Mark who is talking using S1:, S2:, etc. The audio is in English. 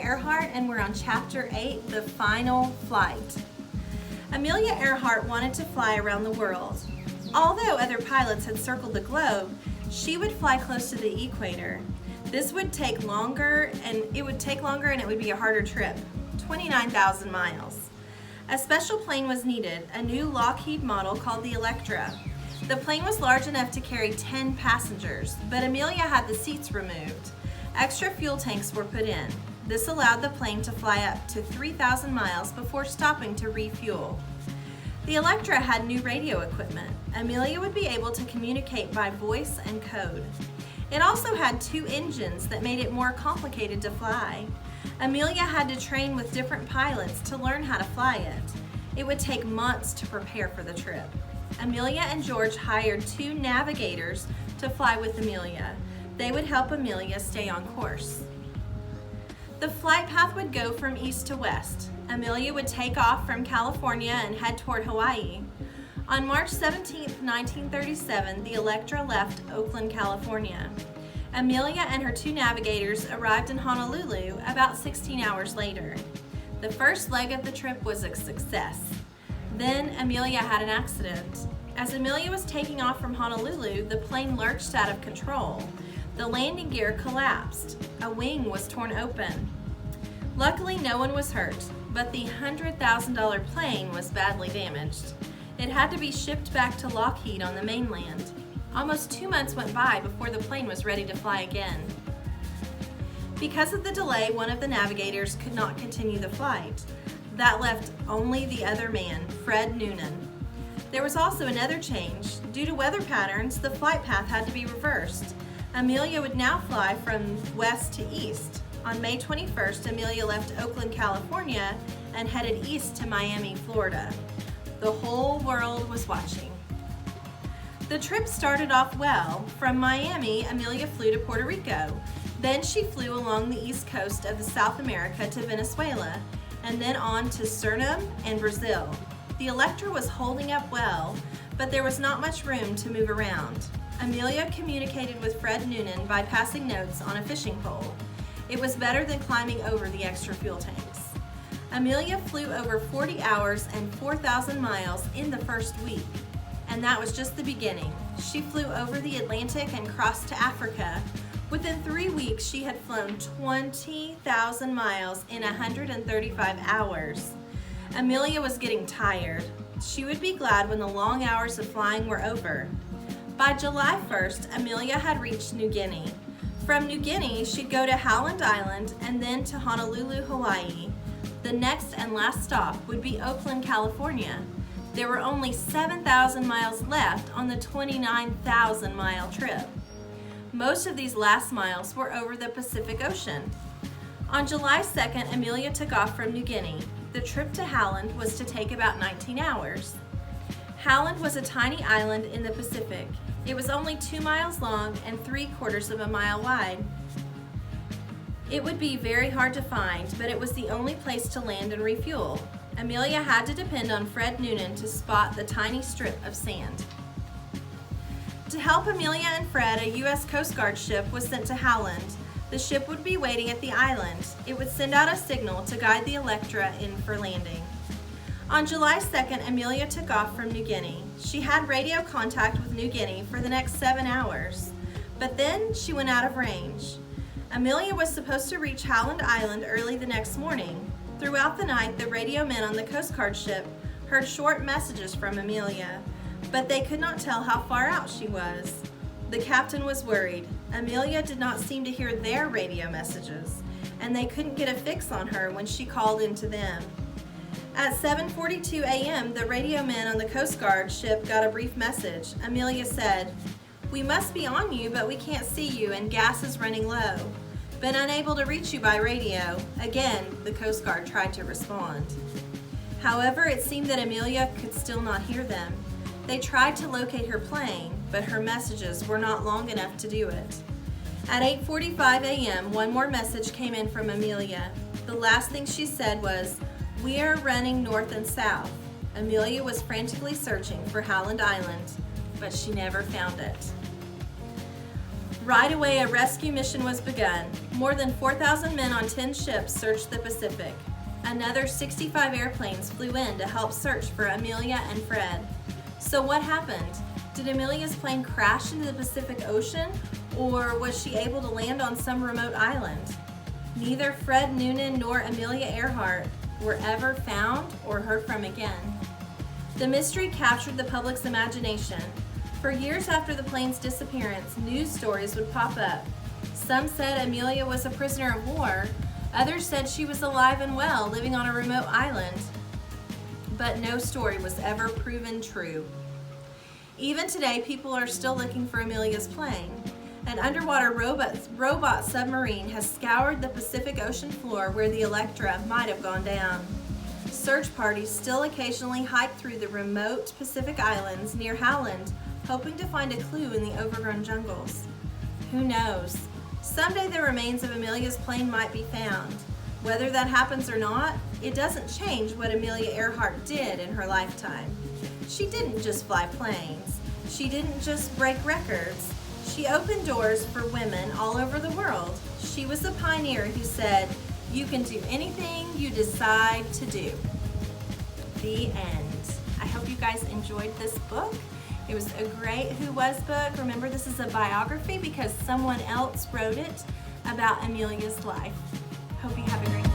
S1: Earhart, and we're on Chapter 8, The Final Flight. Amelia Earhart wanted to fly around the world. Although other pilots had circled the globe, she would fly close to the equator. This would take longer, and it would be a harder trip, 29,000 miles. A special plane was needed, a new Lockheed model called the Electra. The plane was large enough to carry 10 passengers, but Amelia had the seats removed. Extra fuel tanks were put in. This allowed the plane to fly up to 3,000 miles before stopping to refuel. The Electra had new radio equipment. Amelia would be able to communicate by voice and code. It also had 2 engines that made it more complicated to fly. Amelia had to train with different pilots to learn how to fly it. It would take months to prepare for the trip. Amelia and George hired 2 navigators to fly with Amelia. They would help Amelia stay on course. The flight path would go from east to west. Amelia would take off from California and head toward Hawaii. On March 17, 1937, the Electra left Oakland, California. Amelia and her 2 navigators arrived in Honolulu about 16 hours later. The first leg of the trip was a success. Then Amelia had an accident. As Amelia was taking off from Honolulu, the plane lurched out of control. The landing gear collapsed. A wing was torn open. Luckily, no one was hurt, but the $100,000 plane was badly damaged. It had to be shipped back to Lockheed on the mainland. Almost 2 months went by before the plane was ready to fly again. Because of the delay, one of the navigators could not continue the flight. That left only the other man, Fred Noonan. There was also another change. Due to weather patterns, the flight path had to be reversed. Amelia would now fly from west to east. On May 21st, Amelia left Oakland, California, and headed east to Miami, Florida. The whole world was watching. The trip started off well. From Miami, Amelia flew to Puerto Rico. Then she flew along the east coast of South America to Venezuela, and then on to Suriname and Brazil. The Electra was holding up well, but there was not much room to move around. Amelia communicated with Fred Noonan by passing notes on a fishing pole. It was better than climbing over the extra fuel tanks. Amelia flew over 40 hours and 4,000 miles in the first week, and that was just the beginning. She flew over the Atlantic and crossed to Africa. Within 3 weeks, she had flown 20,000 miles in 135 hours. Amelia was getting tired. She would be glad when the long hours of flying were over. By July 1st, Amelia had reached New Guinea. From New Guinea, she'd go to Howland Island and then to Honolulu, Hawaii. The next and last stop would be Oakland, California. There were only 7,000 miles left on the 29,000-mile trip. Most of these last miles were over the Pacific Ocean. On July 2nd, Amelia took off from New Guinea. The trip to Howland was to take about 19 hours. Howland was a tiny island in the Pacific. It was only 2 miles long and 3/4 of a mile wide. It would be very hard to find, but it was the only place to land and refuel. Amelia had to depend on Fred Noonan to spot the tiny strip of sand. To help Amelia and Fred, a U.S. Coast Guard ship was sent to Howland. The ship would be waiting at the island. It would send out a signal to guide the Electra in for landing. On July 2nd, Amelia took off from New Guinea. She had radio contact with New Guinea for the next 7 hours, but then she went out of range. Amelia was supposed to reach Howland Island early the next morning. Throughout the night, the radio men on the Coast Guard ship heard short messages from Amelia, but they could not tell how far out she was. The captain was worried. Amelia did not seem to hear their radio messages, and they couldn't get a fix on her when she called in to them. At 7:42 a.m., the radio men on the Coast Guard ship got a brief message. Amelia said, "We must be on you, but we can't see you, and gas is running low. Been unable to reach you by radio." Again, the Coast Guard tried to respond. However, it seemed that Amelia could still not hear them. They tried to locate her plane, but her messages were not long enough to do it. At 8:45 a.m., one more message came in from Amelia. The last thing she said was, "We are running north and south." Amelia was frantically searching for Howland Island, but she never found it. Right away, a rescue mission was begun. More than 4,000 men on 10 ships searched the Pacific. Another 65 airplanes flew in to help search for Amelia and Fred. So what happened? Did Amelia's plane crash into the Pacific Ocean, or was she able to land on some remote island? Neither Fred Noonan nor Amelia Earhart were ever found or heard from again. The mystery captured the public's imagination. For years after the plane's disappearance, news stories would pop up. Some said Amelia was a prisoner of war. Others said she was alive and well, living on a remote island. But no story was ever proven true. Even today, people are still looking for Amelia's plane. An underwater robot submarine has scoured the Pacific Ocean floor where the Electra might have gone down. Search parties still occasionally hike through the remote Pacific islands near Howland, hoping to find a clue in the overgrown jungles. Who knows? Someday the remains of Amelia's plane might be found. Whether that happens or not, it doesn't change what Amelia Earhart did in her lifetime. She didn't just fly planes. She didn't just break records. She opened doors for women all over the world. She was a pioneer who said, "You can do anything you decide to do." The end. I hope you guys enjoyed this book. It was a great Who Was book. Remember, this is a biography because someone else wrote it about Amelia's life. Hope you have a great day.